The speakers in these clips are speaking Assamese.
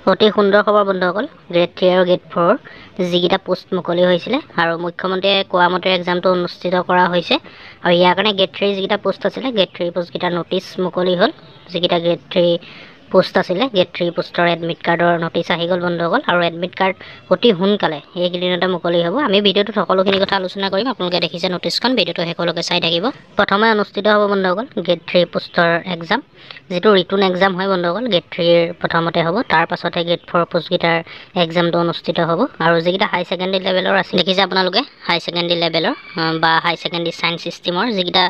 অতি সুন্দৰ খবৰ বন্ধুসকল, গ্ৰেড 3 আৰু গ্ৰেড 4 যিকেইটা পোষ্ট মুকলি হৈছিলে আৰু মুখ্যমন্ত্ৰীয়ে কোৱা মতে এক্সামটো অনুষ্ঠিত কৰা হৈছে। আৰু ইয়াৰ কাৰণে গ্ৰেড 3 যিকেইটা পোষ্ট আছিলে, গ্ৰেড 3 পোষ্টকেইটা নটিচ মুকলি হ'ল। যিকেইটা গ্ৰেড 3 পোষ্ট আছিলে, গ্ৰেড 3 পোষ্টৰ এডমিট কাৰ্ডৰ নটিচ আহি গ'ল বন্ধুসকল। আৰু এডমিট কাৰ্ড অতি সোনকালে এইকেইদিনতে মুকলি হ'ব। আমি ভিডিঅ'টোত সকলোখিনি কথা আলোচনা কৰিম। আপোনালোকে দেখিছে নটিচখন, ভিডিঅ'টো শেষলৈকে চাই থাকিব। প্ৰথমে অনুষ্ঠিত হ'ব বন্ধুসকল গ্ৰেড 3 পোষ্টৰ এক্সাম, যিটো ৰিটুন এক্সাম হয় বন্ধুসকল। গ্ৰেড 3ৰ প্ৰথমতে হ'ব, তাৰ পাছতে গ্ৰেড 4 পোষ্টকেইটাৰ এক্সামটো অনুষ্ঠিত হ'ব। আৰু যিকেইটা হাই ছেকেণ্ডেৰী লেভেলৰ আছে, দেখিছে আপোনালোকে হাই ছেকেণ্ডেৰী লেভেলৰ বা হাই ছেকেণ্ডেৰী ছায়েন্স ছিষ্টেমৰ যিকেইটা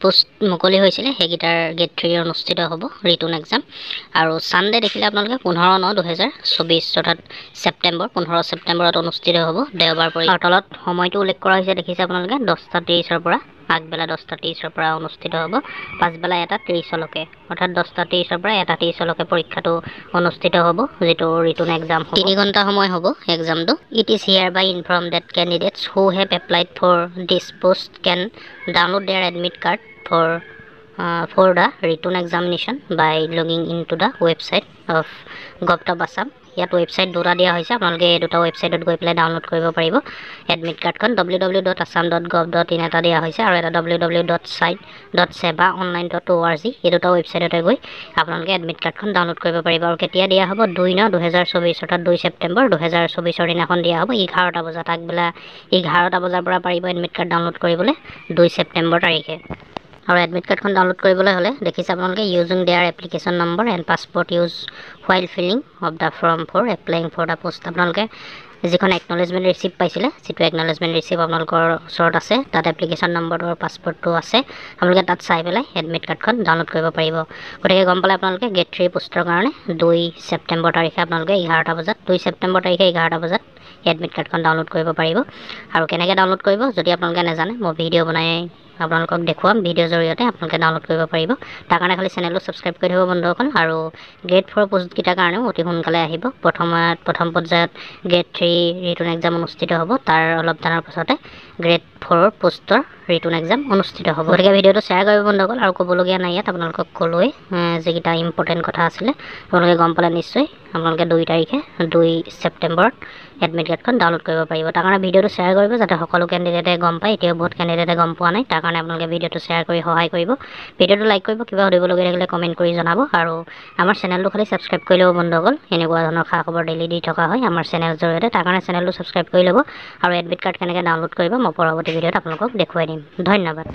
পোষ্ট মুকলি হৈছিলে, সেইকেইটাৰ গ্ৰেড 3 অনুষ্ঠিত হ'ব ৰিটুন এক্সাম। আৰু ছানডে দেখিলে আপোনালোকে 15/9/2024 অৰ্থাৎ ছেপ্টেম্বৰ 15 ছেপ্টেম্বৰত অনুষ্ঠিত হ'ব, দেওবাৰ পৰি। আৰু তলত সময়টো উল্লেখ কৰা হৈছে, দেখিছে আপোনালোকে 10:30 পৰা আগবেলা 10:30 পৰা অনুষ্ঠিত হ'ব, পাছবেলা 1:30লৈকে, অৰ্থাৎ 10:30 পৰা 1:30লৈকে পৰীক্ষাটো অনুষ্ঠিত হ'ব, যিটো ৰিটুন এক্সাম হ'ব। 3 ঘণ্টা সময় হ'ব এক্সামটো। It is hereby inform that candidates who have applied for this post can download their admit card for the return examination by logging into the website of gov.assam. ইয়াত ৱেবছাইট দুটা দিয়া হৈছে, আপোনালোকে এই দুটা ৱেবছাইটত গৈ পেলাই ডাউনলোড কৰিব পাৰিব এডমিট কাৰ্ডখন। www.assam.gov.in এটা দিয়া হৈছে, আৰু এটা www.site.sevaonline.org এই দুটা ৱেবছাইটতে গৈ আপোনালোকে এডমিট কাৰ্ডখন ডাউনলোড কৰিব পাৰিব। আৰু কেতিয়া দিয়া হ'ব? 2/9/2024 অৰ্থাৎ 2 ছেপ্টেম্বৰ 2024 দিনাখন দিয়া হ'ব 11টা বজাত, আগবেলা 11টা বজাৰ পৰা পাৰিব এডমিট কাৰ্ড ডাউনলোড কৰিবলৈ 2 ছেপ্টেম্বৰ তাৰিখে। আৰু এডমিট কাৰ্ডখন ডাউনলোড কৰিবলৈ হ'লে দেখিছে আপোনালোকে using their application number and passport use while filling of the form for applying for the post. আপোনালোকে যিখন একনলেজমেণ্ট ৰিচিপ্ট পাইছিলে, যিটো একনলেজমেণ্ট ৰিচিপ্ট আপোনালোকৰ ওচৰত আছে, তাত এপ্লিকেশ্যন নম্বৰটো আৰু পাছপৰ্টটো আছে, আপোনালোকে তাত চাই পেলাই এডমিট কাৰ্ডখন ডাউনলোড কৰিব পাৰিব। গতিকে গম পালে আপোনালোকে গ্ৰেড 3 পোষ্টৰ কাৰণে 2 ছেপ্টেম্বৰ তাৰিখে আপোনালোকে 11টা বজাত 2 ছেপ্টেম্বৰ তাৰিখে 11টা বজাত এডমিট কাৰ্ডখন ডাউনলোড কৰিব পাৰিব। আৰু কেনেকৈ ডাউনলোড কৰিব যদি আপোনালোকে নাজানে, মই ভিডিঅ' বনাই আপোনালোকক দেখুৱাম, ভিডিঅ'ৰ জৰিয়তে আপোনালোকে ডাউনলোড কৰিব পাৰিব। তাৰ কাৰণে খালি চেনেলটো ছাবস্ক্ৰাইব কৰি থ'ব বন্ধুসকল। আৰু গ্ৰেড 4 পোষ্টকেইটাৰ কাৰণেও অতি সোনকালে আহিব। প্ৰথম পৰ্যায়ত গ্ৰেড 3 ৰিটুন এক্সাম অনুষ্ঠিত হ'ব, তাৰ অলপ দিনৰ পাছতে গ্ৰেড 4 পোষ্টৰ ৰিটুন এক্সাম অনুষ্ঠিত হ'ব। গতিকে ভিডিঅ'টো শ্বেয়াৰ কৰিব বন্ধুসকল। আৰু ক'বলগীয়া নাই ইয়াত, আপোনালোকক ক'লোৱেই যিকেইটা ইম্পৰ্টেণ্ট কথা আছিলে, আপোনালোকে গম পালে নিশ্চয়। আপোনালোকে 2 ছেপ্টেম্বৰত এডমিট কাৰ্ডখন ডাউনলোড কৰিব পাৰিব। তাৰ কাৰণে ভিডিঅ'টো শ্বেয়াৰ কৰিব, যাতে সকলো কেণ্ডিডেটে গম পায়। এতিয়াও বহুত কেণ্ডিডেটে গম পোৱা নাই, তাৰ কাৰণে আপোনালোকে ভিডিঅ'টো শ্বেয়াৰ কৰি সহায় কৰিব। ভিডিঅ'টো লাইক কৰিব, কিবা সুধিবলগীয়া থাকিলে কমেণ্ট কৰি জনাব। আৰু আমাৰ চেনেলটো খালি ছাবস্ক্ৰাইব কৰি ল'ব বন্ধুসকল। এনেকুৱা ধৰণৰ খা খবৰ ডেইলি দি থকা হয় আমাৰ চেনেলৰ জৰিয়তে, তাৰ কাৰণে চেনেলটো ছাবস্ক্ৰাইব কৰি ল'ব। আৰু এডমিট কাৰ্ড কেনেকৈ ডাউনলোড কৰিব মই পৰৱৰ্তী ভিডিঅ'ত আপোনালোকক দেখুৱাই দিম। ধন্যবাদ।